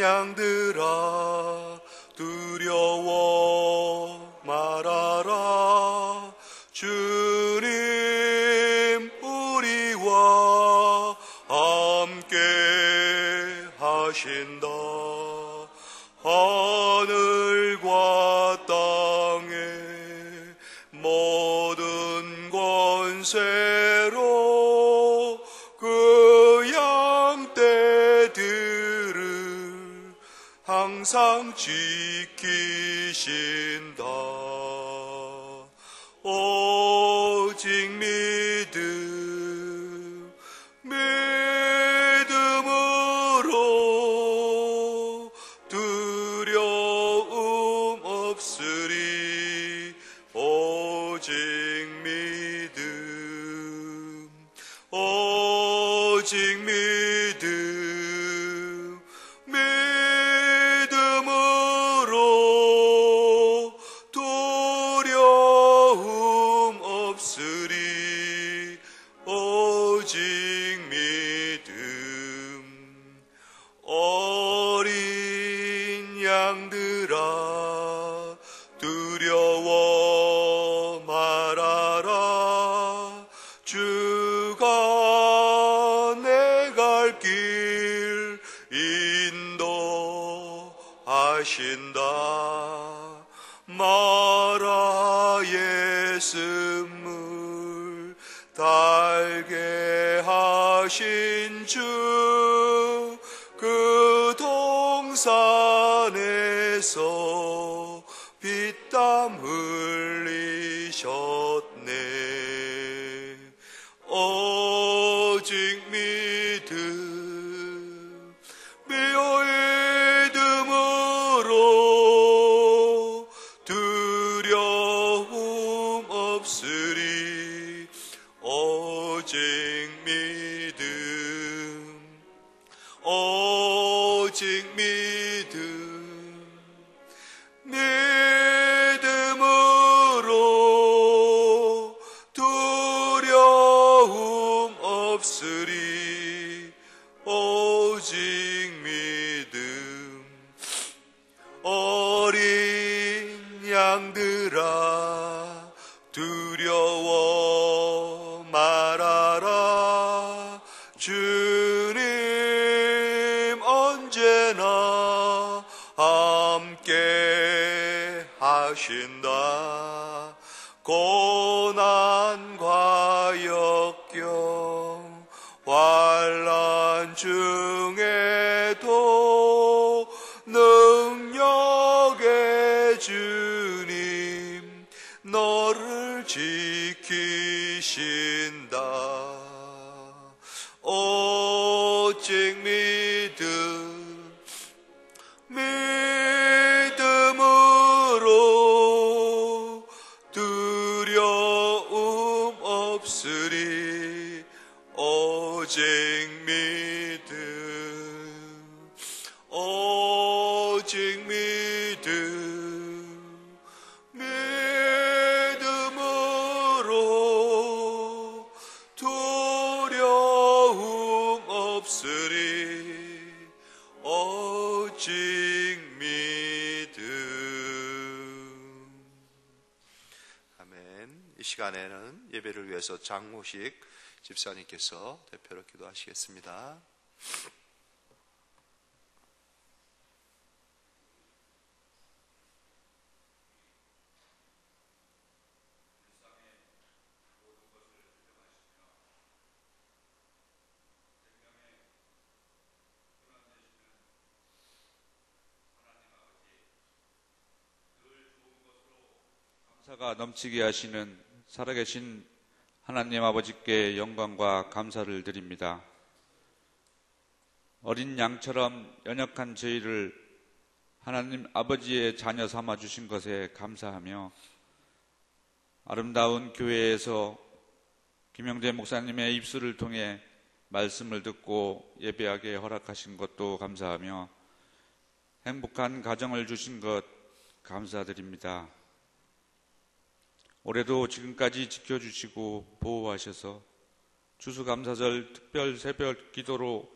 양들아 두려워 말아라. 주님 우리와 함께 하신다. 하늘과 땅의 모든 권세로 그 양떼들을 항상 지키신다. 오직 믿음으로 두려움 없으리. 오직 믿음으로 두려움 없으리. 오직 믿음. 어린 양들아 두려워 말아라. 주가 내 갈 길 인도하신다. 마라의 쓴물 달게 하신 주, 그 동산에서 피땀 흘리셨네. 오직 믿음으로 두려움 없으리. 오직 믿음으로 두려움 없으리. 오직 믿음. 어린 양들아 두려워 말아라. 주님 언제나 함께 하신다. 고난과 역경 환난 중에도 능력의 주님 너를 지키신다. 오직 믿음으로 두려움 없으리. 오직 믿음으로 두려움 없으리. 오직 믿음. 아멘. 이 시간에는 예배를 위해서 장무식 집사님께서 대표로 기도하시겠습니다. 감사가 넘치게 하시는 살아계신 하나님 아버지께 영광과 감사를 드립니다. 어린 양처럼 연약한 저희를 하나님 아버지의 자녀 삼아 주신 것에 감사하며, 아름다운 교회에서 김영재 목사님의 입술을 통해 말씀을 듣고 예배하게 허락하신 것도 감사하며, 행복한 가정을 주신 것 감사드립니다. 올해도 지금까지 지켜주시고 보호하셔서 추수감사절 특별 새벽 기도로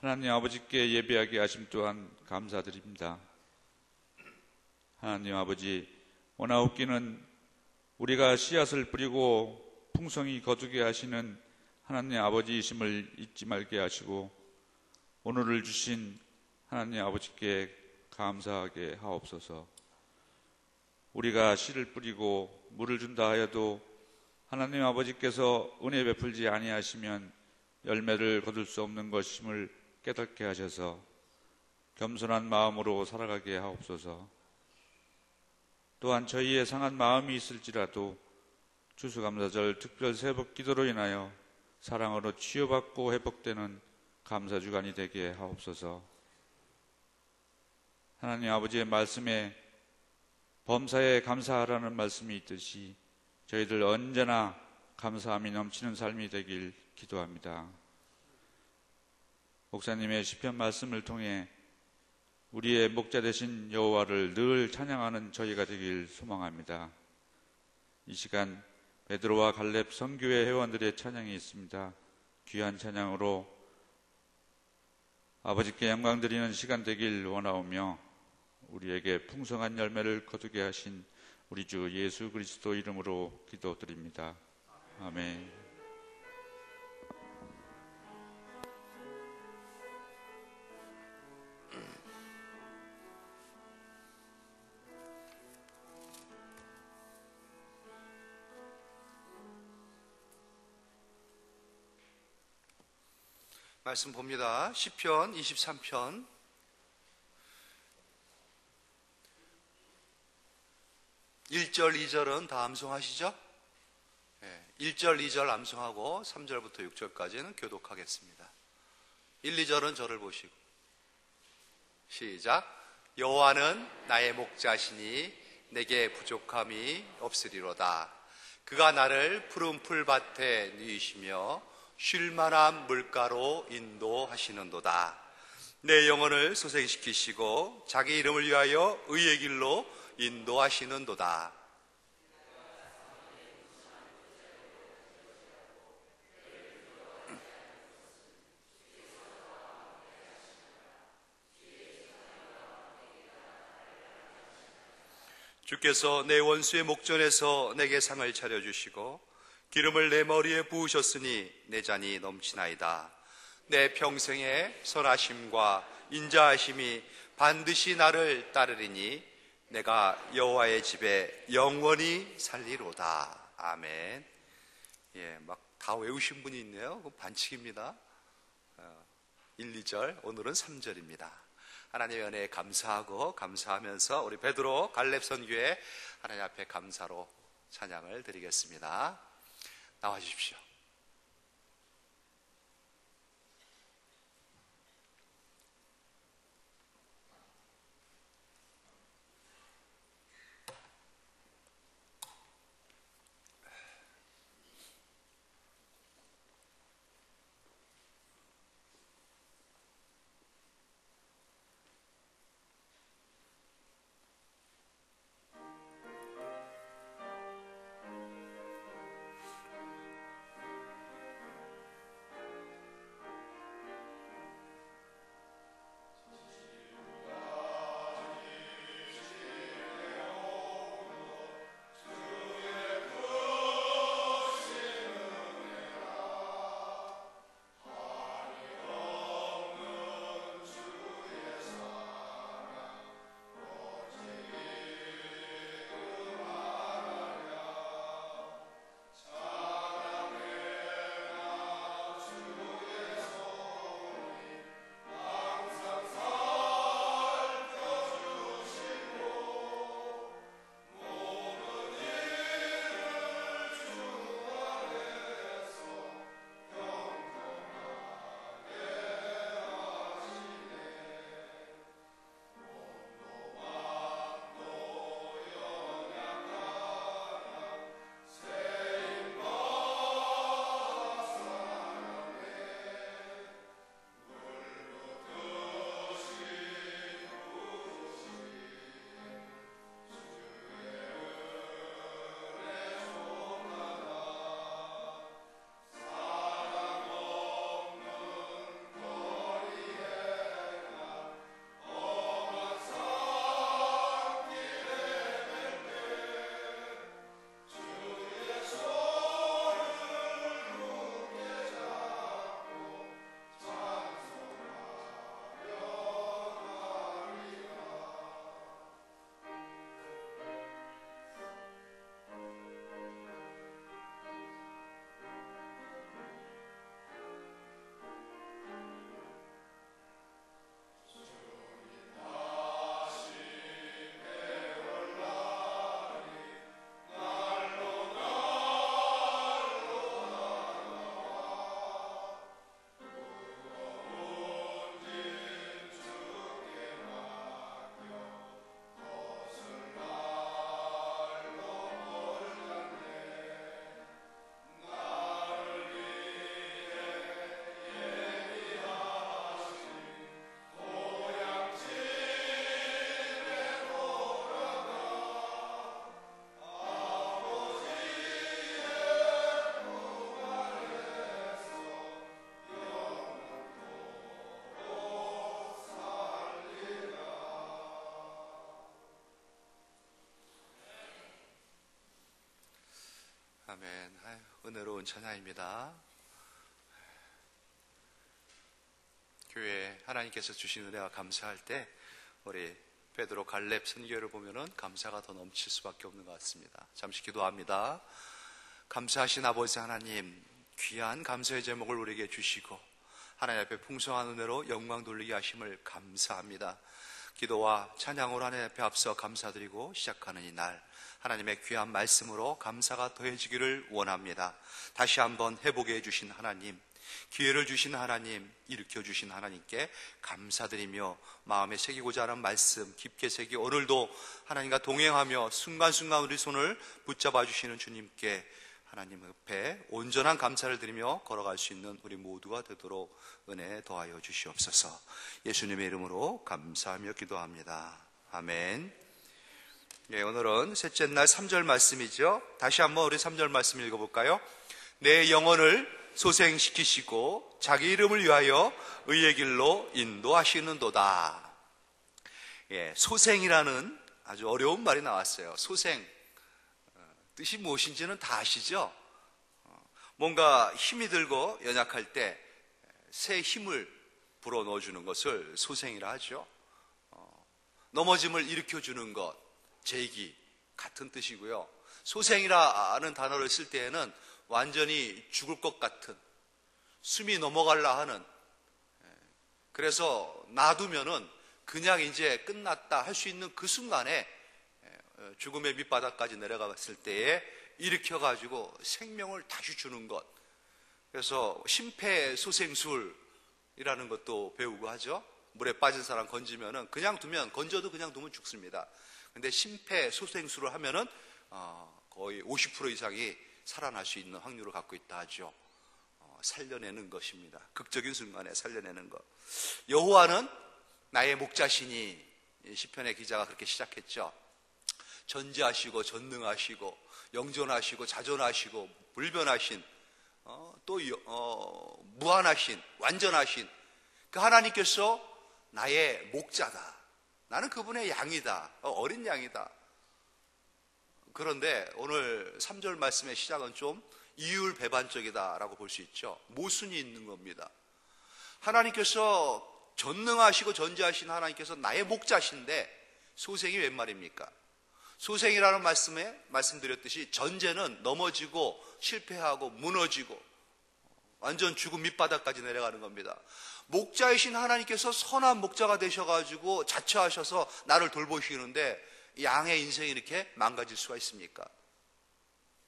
하나님 아버지께 예배하게 하심 또한 감사드립니다. 하나님 아버지, 원하옵기는 우리가 씨앗을 뿌리고 풍성히 거두게 하시는 하나님 아버지이심을 잊지 말게 하시고 오늘을 주신 하나님 아버지께 감사하게 하옵소서. 우리가 씨를 뿌리고 물을 준다 하여도 하나님 아버지께서 은혜 베풀지 아니하시면 열매를 거둘 수 없는 것임을 깨닫게 하셔서 겸손한 마음으로 살아가게 하옵소서. 또한 저희의 상한 마음이 있을지라도 추수감사절 특별 새벽 기도로 인하여 사랑으로 치유받고 회복되는 감사주간이 되게 하옵소서. 하나님 아버지의 말씀에 범사에 감사하라는 말씀이 있듯이 저희들 언제나 감사함이 넘치는 삶이 되길 기도합니다. 목사님의 시편 말씀을 통해 우리의 목자 되신 여호와를 늘 찬양하는 저희가 되길 소망합니다. 이 시간 베드로와 갈렙 선교회 회원들의 찬양이 있습니다. 귀한 찬양으로 아버지께 영광 드리는 시간 되길 원하오며 우리에게 풍성한 열매를 거두게 하신 우리 주 예수 그리스도 이름으로 기도드립니다. 아멘. 말씀 봅니다. 시편 23편 1절, 2절은 다 암송하시죠? 1절, 2절 암송하고 3절부터 6절까지는 교독하겠습니다. 1, 2절은 저를 보시고 시작. 여호와는 나의 목자시니 내게 부족함이 없으리로다. 그가 나를 푸른 풀밭에 누이시며 쉴만한 물가로 인도하시는도다. 내 영혼을 소생시키시고 자기 이름을 위하여 의의 길로 인도하시는도다. 주께서 내 원수의 목전에서 내게 상을 차려주시고 기름을 내 머리에 부으셨으니 내 잔이 넘치나이다. 내 평생의 선하심과 인자하심이 반드시 나를 따르리니 내가 여호와의 집에 영원히 살리로다. 아멘. 막 다 외우신 분이 있네요. 그건 반칙입니다. 1, 2절, 오늘은 3절입니다. 하나님의 은혜에 감사하고 감사하면서 우리 베드로 갈렙 선교회 하나님 앞에 감사로 찬양을 드리겠습니다. 나와 주십시오. 아멘. 아유, 은혜로운 찬양입니다. 교회 하나님께서 주신 은혜와 감사할 때 우리 베드로 갈렙 선교를 보면은 감사가 더 넘칠 수밖에 없는 것 같습니다. 잠시 기도합니다. 감사하신 아버지 하나님, 귀한 감사의 제목을 우리에게 주시고 하나님 앞에 풍성한 은혜로 영광 돌리게 하심을 감사합니다. 기도와 찬양으로 하나님 앞에 앞서 감사드리고 시작하는 이 날, 하나님의 귀한 말씀으로 감사가 더해지기를 원합니다. 다시 한번 회복해 주신 하나님, 기회를 주신 하나님, 일으켜주신 하나님께 감사드리며 마음에 새기고자 하는 말씀 깊게 새기 오늘도 하나님과 동행하며 순간순간 우리 손을 붙잡아 주시는 주님께 하나님 앞에 온전한 감사를 드리며 걸어갈 수 있는 우리 모두가 되도록 은혜 더하여 주시옵소서. 예수님의 이름으로 감사하며 기도합니다. 아멘. 예, 오늘은 셋째 날 3절 말씀이죠. 다시 한번 우리 3절 말씀 읽어볼까요? 내 영혼을 소생시키시고 자기 이름을 위하여 의의 길로 인도하시는도다. 예, 소생이라는 아주 어려운 말이 나왔어요. 소생, 뜻이 무엇인지는 다 아시죠? 뭔가 힘이 들고 연약할 때 새 힘을 불어넣어주는 것을 소생이라 하죠. 넘어짐을 일으켜주는 것, 제기 같은 뜻이고요. 소생이라는 단어를 쓸 때에는 완전히 죽을 것 같은, 숨이 넘어갈라 하는, 그래서 놔두면은 그냥 이제 끝났다 할 수 있는 그 순간에 죽음의 밑바닥까지 내려갔을 때에 일으켜가지고 생명을 다시 주는 것. 그래서 심폐소생술이라는 것도 배우고 하죠. 물에 빠진 사람 건지면은 그냥 두면, 건져도 그냥 두면 죽습니다. 근데 심폐소생술을 하면은 거의 50% 이상이 살아날 수 있는 확률을 갖고 있다 하죠. 살려내는 것입니다. 극적인 순간에 살려내는 것. 여호와는 나의 목자시니, 시편의 기자가 그렇게 시작했죠. 전지하시고 전능하시고 영존하시고 자존하시고 불변하신, 또 무한하신, 완전하신 그 하나님께서 나의 목자다. 나는 그분의 양이다. 어린 양이다. 그런데 오늘 3절 말씀의 시작은 좀 이율배반적이다라고 볼 수 있죠. 모순이 있는 겁니다. 하나님께서 전능하시고 전지하신 하나님께서 나의 목자신데 소생이 웬 말입니까? 소생이라는 말씀에 말씀드렸듯이 전제는 넘어지고 실패하고 무너지고 완전 죽음 밑바닥까지 내려가는 겁니다. 목자이신 하나님께서 선한 목자가 되셔가지고 자처하셔서 나를 돌보시는데 양의 인생이 이렇게 망가질 수가 있습니까?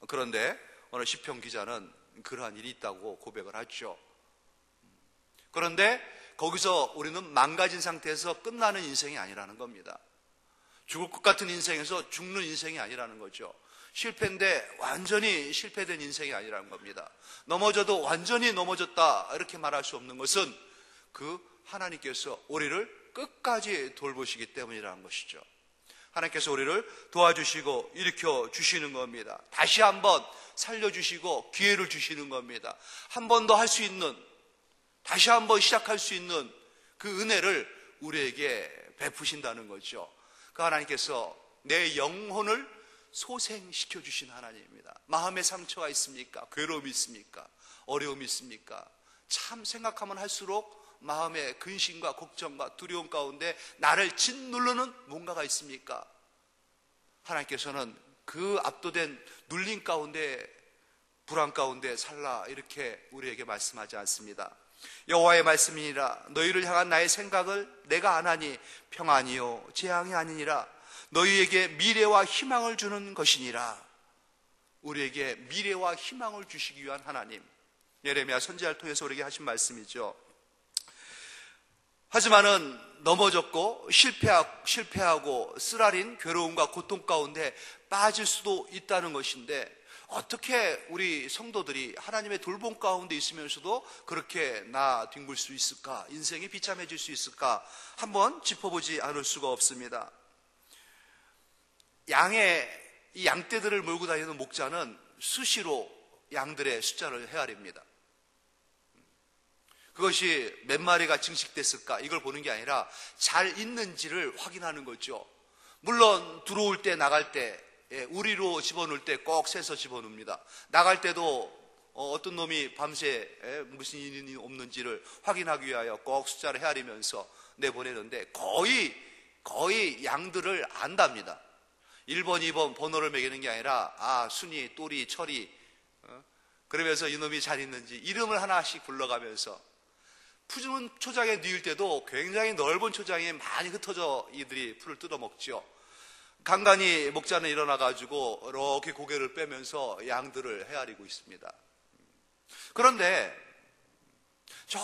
그런데 오늘 시편 기자는 그러한 일이 있다고 고백을 하죠. 그런데 거기서 우리는 망가진 상태에서 끝나는 인생이 아니라는 겁니다. 죽을 것 같은 인생에서 죽는 인생이 아니라는 거죠. 실패인데 완전히 실패된 인생이 아니라는 겁니다. 넘어져도 완전히 넘어졌다 이렇게 말할 수 없는 것은 그 하나님께서 우리를 끝까지 돌보시기 때문이라는 것이죠. 하나님께서 우리를 도와주시고 일으켜 주시는 겁니다. 다시 한번 살려주시고 기회를 주시는 겁니다. 한 번 더 할 수 있는, 다시 한번 시작할 수 있는 그 은혜를 우리에게 베푸신다는 거죠. 그 하나님께서 내 영혼을 소생시켜 주신 하나님입니다. 마음에 상처가 있습니까? 괴로움이 있습니까? 어려움이 있습니까? 참 생각하면 할수록 마음의 근심과 걱정과 두려움 가운데 나를 짓누르는 뭔가가 있습니까? 하나님께서는 그 압도된 눌림 가운데, 불안 가운데 살라 이렇게 우리에게 말씀하지 않습니다. 여호와의 말씀이니라. 너희를 향한 나의 생각을 내가 아나니 평안이요 재앙이 아니니라. 너희에게 미래와 희망을 주는 것이니라. 우리에게 미래와 희망을 주시기 위한 하나님, 예레미야 선지자를 통해서 우리에게 하신 말씀이죠. 하지만은 넘어졌고 실패하고 쓰라린 괴로움과 고통 가운데 빠질 수도 있다는 것인데, 어떻게 우리 성도들이 하나님의 돌봄 가운데 있으면서도 그렇게 뒹굴 수 있을까? 인생이 비참해질 수 있을까? 한번 짚어보지 않을 수가 없습니다. 이 양떼들을 몰고 다니는 목자는 수시로 양들의 숫자를 헤아립니다. 그것이 몇 마리가 증식됐을까? 이걸 보는 게 아니라 잘 있는지를 확인하는 거죠. 물론 들어올 때 나갈 때 우리로 집어넣을 때 꼭 세서 집어넣습니다. 나갈 때도 어떤 놈이 밤새 무슨 일이 없는지를 확인하기 위하여 꼭 숫자를 헤아리면서 내보내는데 거의 양들을 안답니다. 1번, 2번 번호를 매기는 게 아니라 순이, 또리, 철이 그러면서 이놈이 잘 있는지 이름을 하나씩 불러가면서 푸른 초장에 뉘을 때도 굉장히 넓은 초장에 많이 흩어져 이들이 풀을 뜯어먹죠. 간간히 목자는 일어나가지고 이렇게 고개를 빼면서 양들을 헤아리고 있습니다. 그런데 저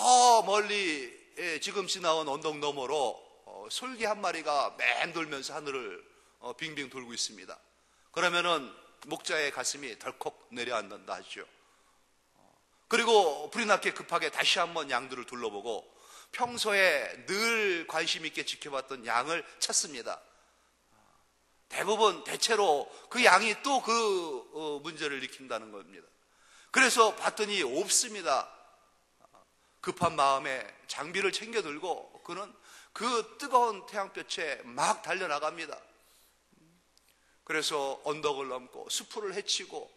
멀리 지금 지나온 언덕 너머로 솔개 한 마리가 맴돌면서 하늘을 빙빙 돌고 있습니다. 그러면은 목자의 가슴이 덜컥 내려앉는다 하죠. 그리고 불이 났게 급하게 다시 한번 양들을 둘러보고 평소에 늘 관심 있게 지켜봤던 양을 찾습니다. 대체로 그 양이 또 그 문제를 일으킨다는 겁니다. 그래서 봤더니 없습니다. 급한 마음에 장비를 챙겨 들고 그는 그 뜨거운 태양볕에 막 달려나갑니다. 그래서 언덕을 넘고 수풀을 헤치고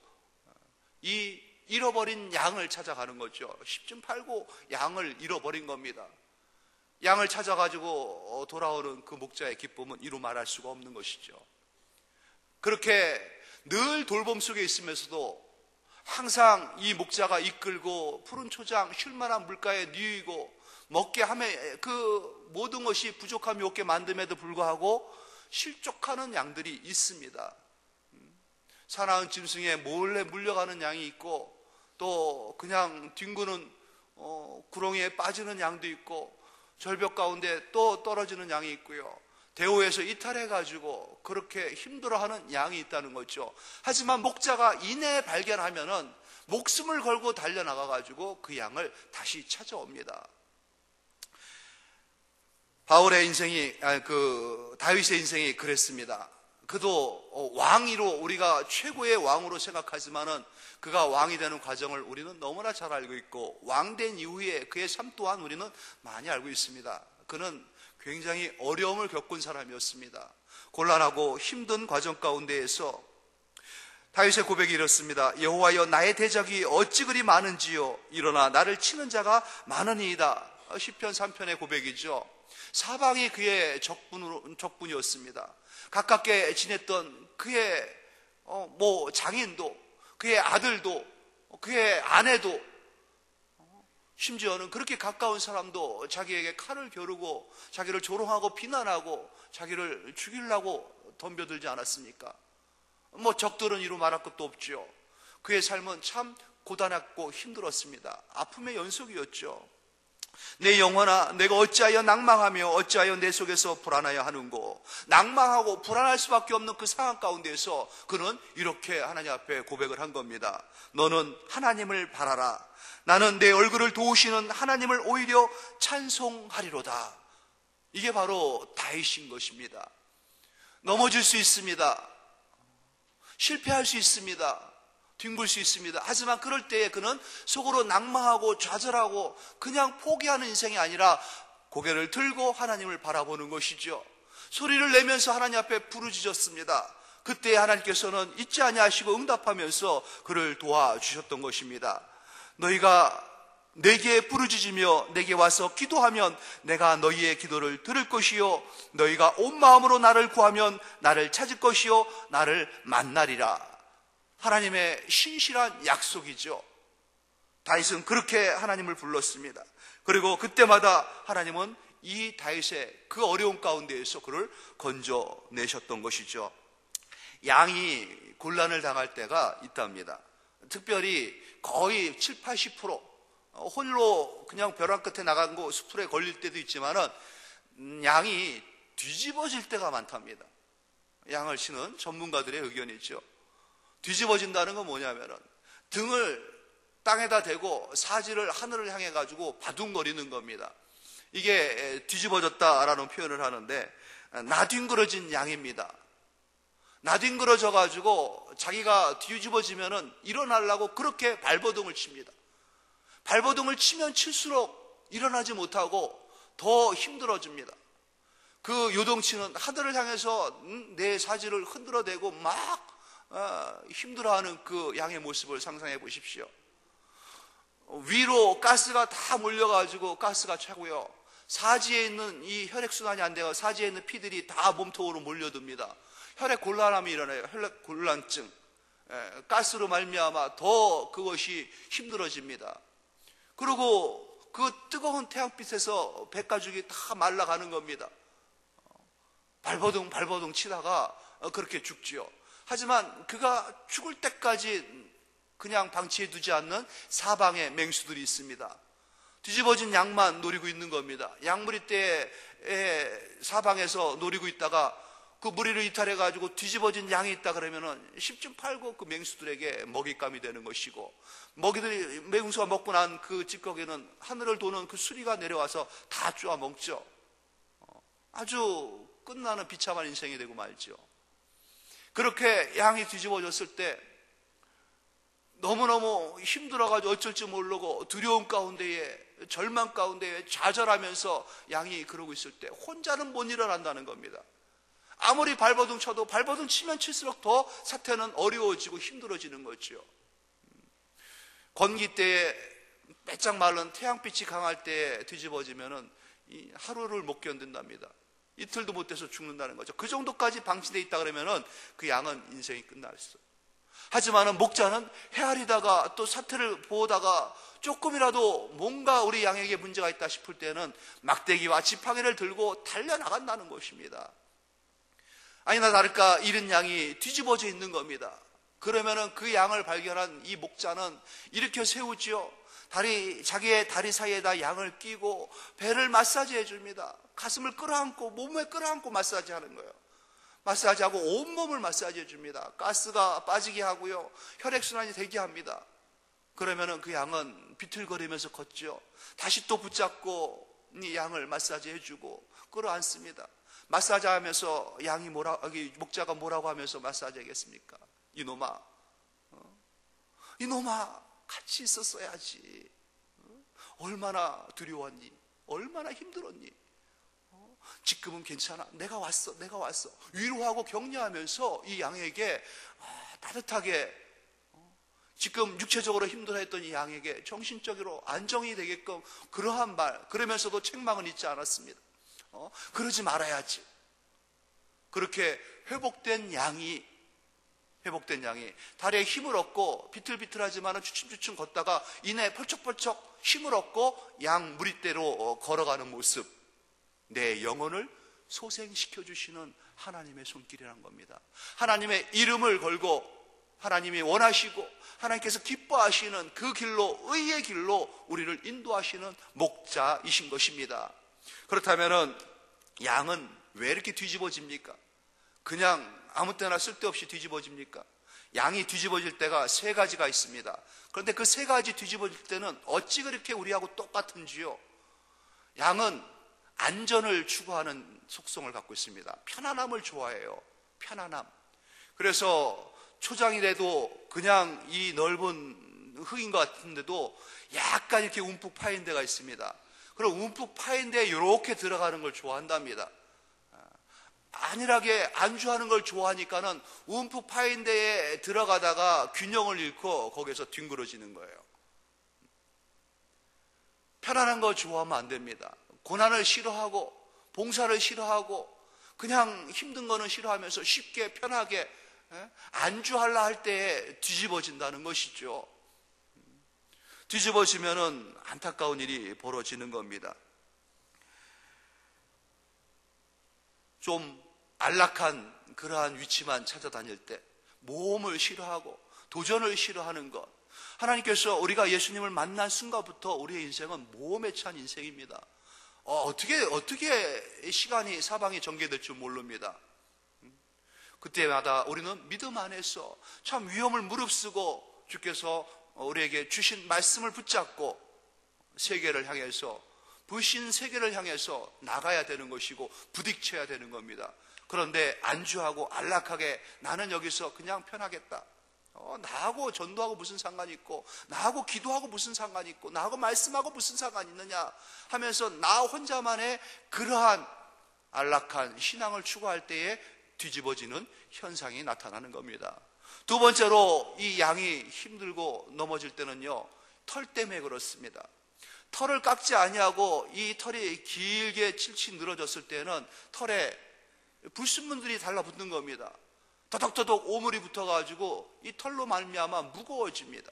이 잃어버린 양을 찾아가는 거죠. 10중 8구 양을 잃어버린 겁니다. 양을 찾아가지고 돌아오는 그 목자의 기쁨은 이루 말할 수가 없는 것이죠. 그렇게 늘 돌봄 속에 있으면서도 항상 이 목자가 이끌고 푸른 초장 쉴만한 물가에 누이고 먹게 하며 그 모든 것이 부족함이 없게 만듦에도 불구하고 실족하는 양들이 있습니다. 사나운 짐승에 몰래 물려가는 양이 있고 또 그냥 뒹구는 구렁이에 빠지는 양도 있고 절벽 가운데 또 떨어지는 양이 있고요. 대오에서 이탈해가지고 그렇게 힘들어하는 양이 있다는 거죠. 하지만 목자가 이내 발견하면은 목숨을 걸고 달려나가가지고 그 양을 다시 찾아옵니다. 바울의 인생이, 다윗의 인생이 그랬습니다. 그도 왕위로 우리가 최고의 왕으로 생각하지만은 그가 왕이 되는 과정을 우리는 너무나 잘 알고 있고 왕된 이후에 그의 삶 또한 우리는 많이 알고 있습니다. 그는 굉장히 어려움을 겪은 사람이었습니다. 곤란하고 힘든 과정 가운데에서 다윗의 고백이 이렇습니다. 여호와여 나의 대적이 어찌 그리 많은지요. 일어나 나를 치는 자가 많으니이다. 시편 3편의 고백이죠. 사방이 그의 적군이었습니다. 가깝게 지냈던 그의 장인도 그의 아들도 그의 아내도 심지어는 그렇게 가까운 사람도 자기에게 칼을 겨루고 자기를 조롱하고 비난하고 자기를 죽이려고 덤벼들지 않았습니까? 적들은 이루 말할 것도 없죠. 그의 삶은 참 고단했고 힘들었습니다. 아픔의 연속이었죠. 내 영혼아 내가 어찌하여 낭망하며 어찌하여 내 속에서 불안하여 하는고. 낭망하고 불안할 수밖에 없는 그 상황 가운데서 그는 이렇게 하나님 앞에 고백을 한 겁니다. 너는 하나님을 바라라. 나는 내 얼굴을 도우시는 하나님을 오히려 찬송하리로다. 이게 바로 다윗인 것입니다. 넘어질 수 있습니다. 실패할 수 있습니다. 뒹굴 수 있습니다. 하지만 그럴 때에 그는 속으로 낭망하고 좌절하고 그냥 포기하는 인생이 아니라 고개를 들고 하나님을 바라보는 것이죠. 소리를 내면서 하나님 앞에 부르짖었습니다. 그때 하나님께서는 잊지 아니하시고 응답하면서 그를 도와주셨던 것입니다. 너희가 내게 부르짖으며 내게 와서 기도하면 내가 너희의 기도를 들을 것이요 너희가 온 마음으로 나를 구하면 나를 찾을 것이요 나를 만나리라. 하나님의 신실한 약속이죠. 다윗은 그렇게 하나님을 불렀습니다. 그리고 그때마다 하나님은 이 다윗의 그 어려운 가운데에서 그를 건져내셨던 것이죠. 양이 곤란을 당할 때가 있답니다. 특별히 거의 7, 80% 홀로 그냥 벼랑 끝에 나간 거 수풀에 걸릴 때도 있지만은 양이 뒤집어질 때가 많답니다. 양을 치는 전문가들의 의견이죠. 뒤집어진다는 건 뭐냐면은 등을 땅에다 대고 사지를 하늘을 향해 가지고 바둥거리는 겁니다. 이게 뒤집어졌다라는 표현을 하는데 나뒹굴어진 양입니다. 나뒹굴어져 가지고 자기가 뒤집어지면은 일어나려고 그렇게 발버둥을 칩니다. 발버둥을 치면 칠수록 일어나지 못하고 더 힘들어집니다. 그 요동치는 하늘을 향해서 내 사지를 흔들어대고 막 힘들어하는 그 양의 모습을 상상해 보십시오. 위로 가스가 다 몰려가지고 가스가 차고요. 사지에 있는 이 혈액순환이 안 돼요. 사지에 있는 피들이 다 몸통으로 몰려듭니다. 혈액 곤란함이 일어나요. 혈액 곤란증. 가스로 말미암아 더 그것이 힘들어집니다. 그리고 그 뜨거운 태양빛에서 백가죽이 다 말라가는 겁니다. 발버둥 치다가 그렇게 죽지요. 하지만 그가 죽을 때까지 그냥 방치해 두지 않는 사방에 맹수들이 있습니다. 뒤집어진 양만 노리고 있는 겁니다. 양무리대에 사방에서 노리고 있다가 그 무리를 이탈해가지고 뒤집어진 양이 있다 그러면은 10중 8구 그 맹수들에게 먹잇감이 되는 것이고, 맹수가 먹고 난 그 찌꺼기는 하늘을 도는 그 수리가 내려와서 다 쪼아 먹죠. 아주 끝나는 비참한 인생이 되고 말죠. 그렇게 양이 뒤집어졌을 때 너무너무 힘들어가지고 어쩔 줄 모르고 두려움 가운데에, 절망 가운데에 좌절하면서 양이 그러고 있을 때 혼자는 못 일어난다는 겁니다. 아무리 발버둥 쳐도 발버둥 치면 칠수록 더 사태는 어려워지고 힘들어지는 거죠. 건기 때에 빼짝 마른 태양빛이 강할 때에 뒤집어지면은 하루를 못 견딘답니다. 이틀도 못 돼서 죽는다는 거죠. 그 정도까지 방치되어 있다 그러면은 그 양은 인생이 끝났어요. 하지만은 목자는 헤아리다가 또 사태를 보다가 조금이라도 뭔가 우리 양에게 문제가 있다 싶을 때는 막대기와 지팡이를 들고 달려나간다는 것입니다. 아니나 다를까 잃은 양이 뒤집어져 있는 겁니다. 그러면은 그 양을 발견한 이 목자는 일으켜 세우지요. 자기의 다리 사이에다 양을 끼고 배를 마사지해 줍니다. 가슴을 끌어안고 몸에 끌어안고 마사지하는 거예요. 마사지하고 온몸을 마사지해 줍니다. 가스가 빠지게 하고요. 혈액순환이 되게 합니다. 그러면은 그 양은 비틀거리면서 걷죠. 다시 또 붙잡고 이 양을 마사지해 주고 끌어안습니다. 마사지하면서 목자가 뭐라고 하면서 마사지하겠습니까? 이놈아, 같이 있었어야지. 얼마나 두려웠니? 얼마나 힘들었니? 지금은 괜찮아. 내가 왔어. 위로하고 격려하면서 이 양에게 따뜻하게, 지금 육체적으로 힘들어했던 이 양에게 정신적으로 안정이 되게끔 그러한 말, 그러면서도 책망은 잊지 않았습니다. 그러지 말아야지. 그렇게 회복된 양이 다리에 힘을 얻고 비틀비틀하지만 주춤주춤 걷다가 이내 펄쩍펄쩍 힘을 얻고 양 무리대로 걸어가는 모습, 내 영혼을 소생시켜 주시는 하나님의 손길이란 겁니다. 하나님의 이름을 걸고 하나님이 원하시고 하나님께서 기뻐하시는 그 길로, 의의 길로 우리를 인도하시는 목자이신 것입니다. 그렇다면 양은 왜 이렇게 뒤집어집니까? 그냥 아무 때나 쓸데없이 뒤집어집니까? 양이 뒤집어질 때가 세 가지가 있습니다. 그런데 그 세 가지 뒤집어질 때는 어찌 그렇게 우리하고 똑같은지요? 양은 안전을 추구하는 속성을 갖고 있습니다. 편안함을 좋아해요. 편안함. 그래서 초장이라도 그냥 이 넓은 흙인 것 같은데도 약간 이렇게 움푹 파인 데가 있습니다. 그럼 움푹 파인 데에 이렇게 들어가는 걸 좋아한답니다. 안일하게 안주하는 걸 좋아하니까는 움푹 파인 데에 들어가다가 균형을 잃고 거기서 뒹굴어지는 거예요. 편안한 거 좋아하면 안 됩니다. 고난을 싫어하고 봉사를 싫어하고 그냥 힘든 거는 싫어하면서 쉽게 편하게 안주하려 할 때에 뒤집어진다는 것이죠. 뒤집어지면은 안타까운 일이 벌어지는 겁니다. 좀 안락한 그러한 위치만 찾아다닐 때, 모험을 싫어하고 도전을 싫어하는 것, 하나님께서 우리가 예수님을 만난 순간부터 우리의 인생은 모험에 찬 인생입니다. 어떻게 시간이 사방이 전개될 줄 모릅니다. 그때마다 우리는 믿음 안에서 참 위험을 무릅쓰고 주께서 우리에게 주신 말씀을 붙잡고 세계를 향해서, 부신 세계를 향해서 나가야 되는 것이고 부딪혀야 되는 겁니다. 그런데 안주하고 안락하게 나는 여기서 그냥 편하겠다. 나하고 전도하고 무슨 상관이 있고, 나하고 기도하고 무슨 상관이 있고, 나하고 말씀하고 무슨 상관이 있느냐 하면서 나 혼자만의 그러한 안락한 신앙을 추구할 때에 뒤집어지는 현상이 나타나는 겁니다. 두 번째로 이 양이 힘들고 넘어질 때는요, 털 때문에 그렇습니다. 털을 깎지 아니하고 이 털이 길게 칠칠 늘어졌을 때는 털에 불순물들이 달라붙는 겁니다. 더덕더덕 오물이 붙어가지고 이 털로 말미암아 무거워집니다.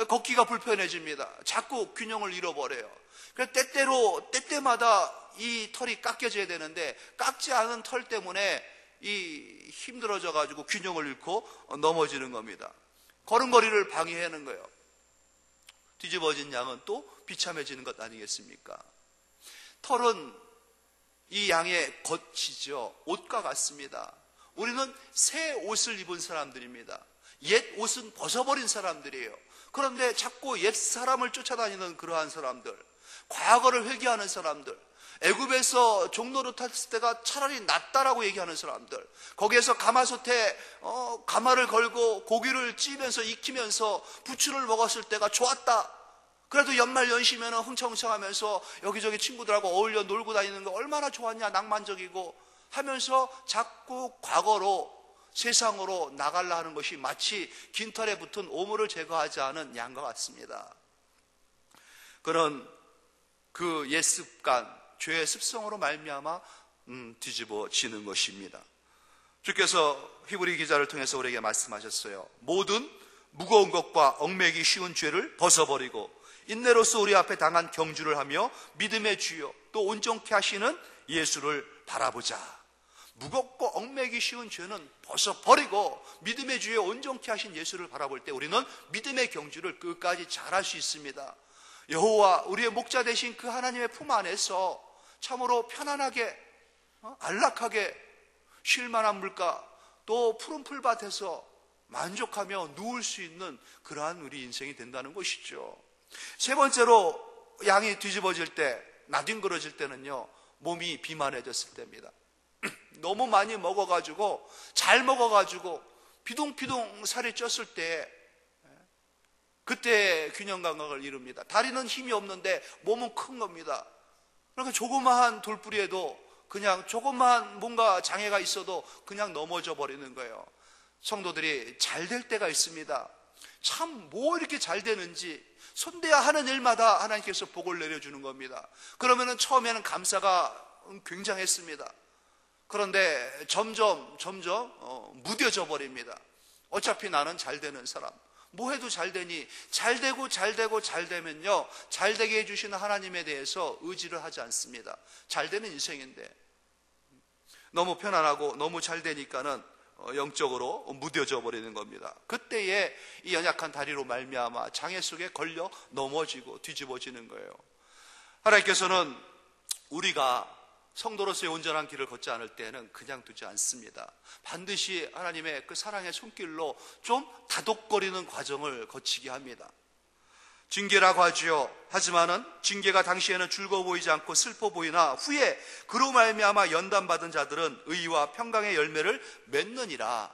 걷기가 불편해집니다. 자꾸 균형을 잃어버려요. 그래서 때때마다 이 털이 깎여져야 되는데 깎지 않은 털 때문에 이 힘들어져가지고 균형을 잃고 넘어지는 겁니다. 걸음걸이를 방해하는 거예요. 뒤집어진 양은 또 비참해지는 것 아니겠습니까? 털은 이 양의 겉이죠. 옷과 같습니다. 우리는 새 옷을 입은 사람들입니다. 옛 옷은 벗어버린 사람들이에요. 그런데 자꾸 옛 사람을 쫓아다니는 그러한 사람들, 과거를 회귀하는 사람들, 애굽에서 종로를 탔을 때가 차라리 낫다라고 얘기하는 사람들, 거기에서 가마솥에 가마를 걸고 고기를 찌면서 익히면서 부추를 먹었을 때가 좋았다. 그래도 연말 연시면 흥청흥청하면서 여기저기 친구들하고 어울려 놀고 다니는 거 얼마나 좋았냐, 낭만적이고 하면서 자꾸 과거로, 세상으로 나가려 하는 것이 마치 깃털에 붙은 오물을 제거하지 않은 양과 같습니다. 그런 그 옛 습관, 죄의 습성으로 말미암아 뒤집어지는 것입니다. 주께서 히브리 기자를 통해서 우리에게 말씀하셨어요. 모든 무거운 것과 얽매기 쉬운 죄를 벗어버리고 인내로서 우리 앞에 당한 경주를 하며 믿음의 주여 또 온전케 하시는 예수를 바라보자. 무겁고 얽매기 쉬운 죄는 벗어버리고 믿음의 주여 온전케 하신 예수를 바라볼 때 우리는 믿음의 경주를 끝까지 잘할 수 있습니다. 여호와 우리의 목자 되신 그 하나님의 품 안에서 참으로 편안하게 안락하게 쉴 만한 물가 또 푸른 풀밭에서 만족하며 누울 수 있는 그러한 우리 인생이 된다는 것이죠. 세 번째로 양이 뒤집어질 때, 나뒹굴어질 때는요, 몸이 비만해졌을 때입니다. 너무 많이 먹어가지고, 잘 먹어가지고 비둥비둥 살이 쪘을 때 그때 균형 감각을 이룹니다. 다리는 힘이 없는데 몸은 큰 겁니다. 그러니까 조그마한 돌부리에도 그냥 조그마한 뭔가 장애가 있어도 그냥 넘어져 버리는 거예요. 성도들이 잘 될 때가 있습니다. 참 뭐 이렇게 잘 되는지 손대야 하는 일마다 하나님께서 복을 내려주는 겁니다. 그러면은 처음에는 감사가 굉장했습니다. 그런데 점점 무뎌져 버립니다. 어차피 나는 잘 되는 사람, 뭐 해도 잘 되니, 잘 되면요, 잘 되게 해주시는 하나님에 대해서 의지를 하지 않습니다. 잘 되는 인생인데 너무 편안하고 너무 잘 되니까는 영적으로 무뎌져 버리는 겁니다. 그때에 이 연약한 다리로 말미암아 장애 속에 걸려 넘어지고 뒤집어지는 거예요. 하나님께서는 우리가 성도로서의 온전한 길을 걷지 않을 때는 그냥 두지 않습니다. 반드시 하나님의 그 사랑의 손길로 좀 다독거리는 과정을 거치게 합니다. 징계라고 하지요. 하지만은 징계가 당시에는 즐거워 보이지 않고 슬퍼 보이나 후에 그로 말미암아 연단받은 자들은 의와 평강의 열매를 맺느니라.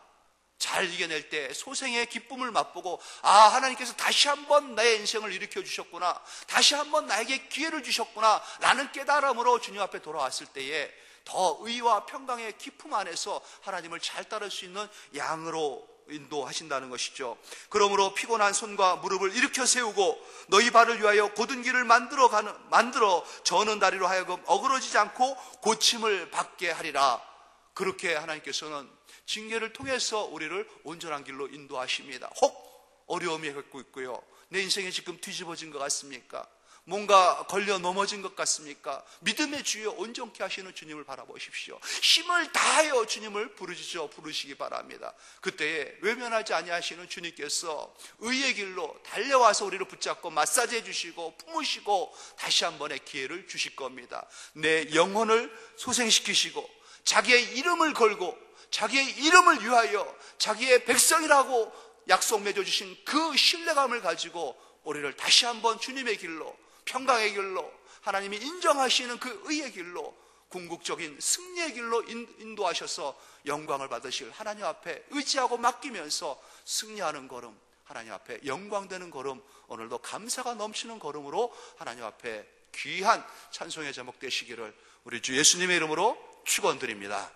잘 이겨낼 때 소생의 기쁨을 맛보고, 아, 하나님께서 다시 한번 나의 인생을 일으켜 주셨구나, 다시 한번 나에게 기회를 주셨구나 라는 깨달음으로 주님 앞에 돌아왔을 때에 더 의와 평강의 기쁨 안에서 하나님을 잘 따를 수 있는 양으로 인도하신다는 것이죠. 그러므로 피곤한 손과 무릎을 일으켜 세우고 너희 발을 위하여 곧은 길을 만들어 저는 다리로 하여금 어그러지지 않고 고침을 받게 하리라. 그렇게 하나님께서는 징계를 통해서 우리를 온전한 길로 인도하십니다. 혹 어려움이 겪고 있고요, 내 인생이 지금 뒤집어진 것 같습니까? 뭔가 걸려 넘어진 것 같습니까? 믿음의 주여 온전케 하시는 주님을 바라보십시오. 힘을 다하여 주님을 부르시기 바랍니다. 그때에 외면하지 아니하시는 주님께서 의의 길로 달려와서 우리를 붙잡고 마사지해 주시고 품으시고 다시 한 번의 기회를 주실 겁니다. 내 영혼을 소생시키시고 자기의 이름을 걸고 자기의 이름을 위하여 자기의 백성이라고 약속 맺어주신 그 신뢰감을 가지고 우리를 다시 한번 주님의 길로, 평강의 길로, 하나님이 인정하시는 그 의의 길로, 궁극적인 승리의 길로 인도하셔서 영광을 받으실 하나님 앞에 의지하고 맡기면서 승리하는 걸음, 하나님 앞에 영광되는 걸음, 오늘도 감사가 넘치는 걸음으로 하나님 앞에 귀한 찬송의 제목 되시기를 우리 주 예수님의 이름으로 축원드립니다.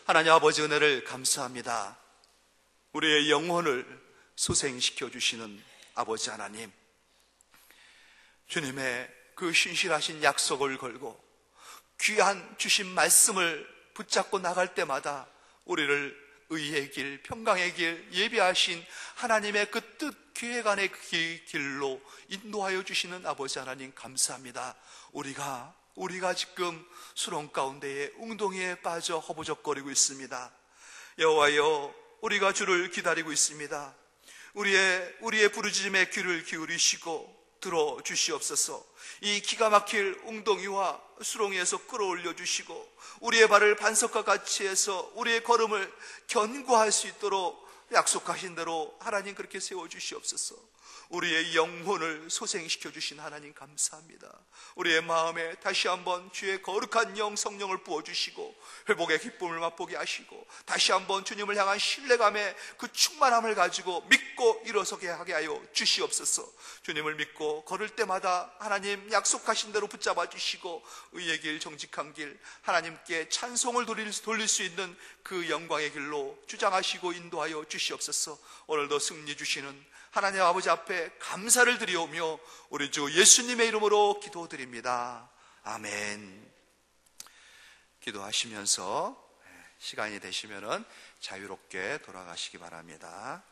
하나님 아버지 은혜를 감사합니다. 우리의 영혼을 소생시켜 주시는 아버지 하나님, 주님의 그 신실하신 약속을 걸고 귀한 주신 말씀을 붙잡고 나갈 때마다 우리를 의의 길, 평강의 길, 예비하신 하나님의 그 뜻, 계획안의 그 길로 인도하여 주시는 아버지 하나님 감사합니다. 우리가 지금 수렁 가운데에 웅덩이에 빠져 허부적거리고 있습니다. 여호와여, 우리가 주를 기다리고 있습니다. 우리의 부르짖음에 귀를 기울이시고 들어주시옵소서. 이 기가 막힐 웅덩이와 수렁에서 끌어올려 주시고 우리의 발을 반석과 같이 해서 우리의 걸음을 견고할 수 있도록 약속하신 대로 하나님 그렇게 세워주시옵소서. 우리의 영혼을 소생시켜 주신 하나님 감사합니다. 우리의 마음에 다시 한번 주의 거룩한 영 성령을 부어주시고 회복의 기쁨을 맛보게 하시고 다시 한번 주님을 향한 신뢰감의 그 충만함을 가지고 믿고 일어서게 하게 하여 주시옵소서. 주님을 믿고 걸을 때마다 하나님 약속하신 대로 붙잡아 주시고 의의 길, 정직한 길, 하나님께 찬송을 돌릴 수 있는 그 영광의 길로 주장하시고 인도하여 주시옵소서. 오늘도 승리 주시는 하나님 아버지 앞에 감사를 드리오며 우리 주 예수님의 이름으로 기도드립니다. 아멘. 기도하시면서 시간이 되시면은 자유롭게 돌아가시기 바랍니다.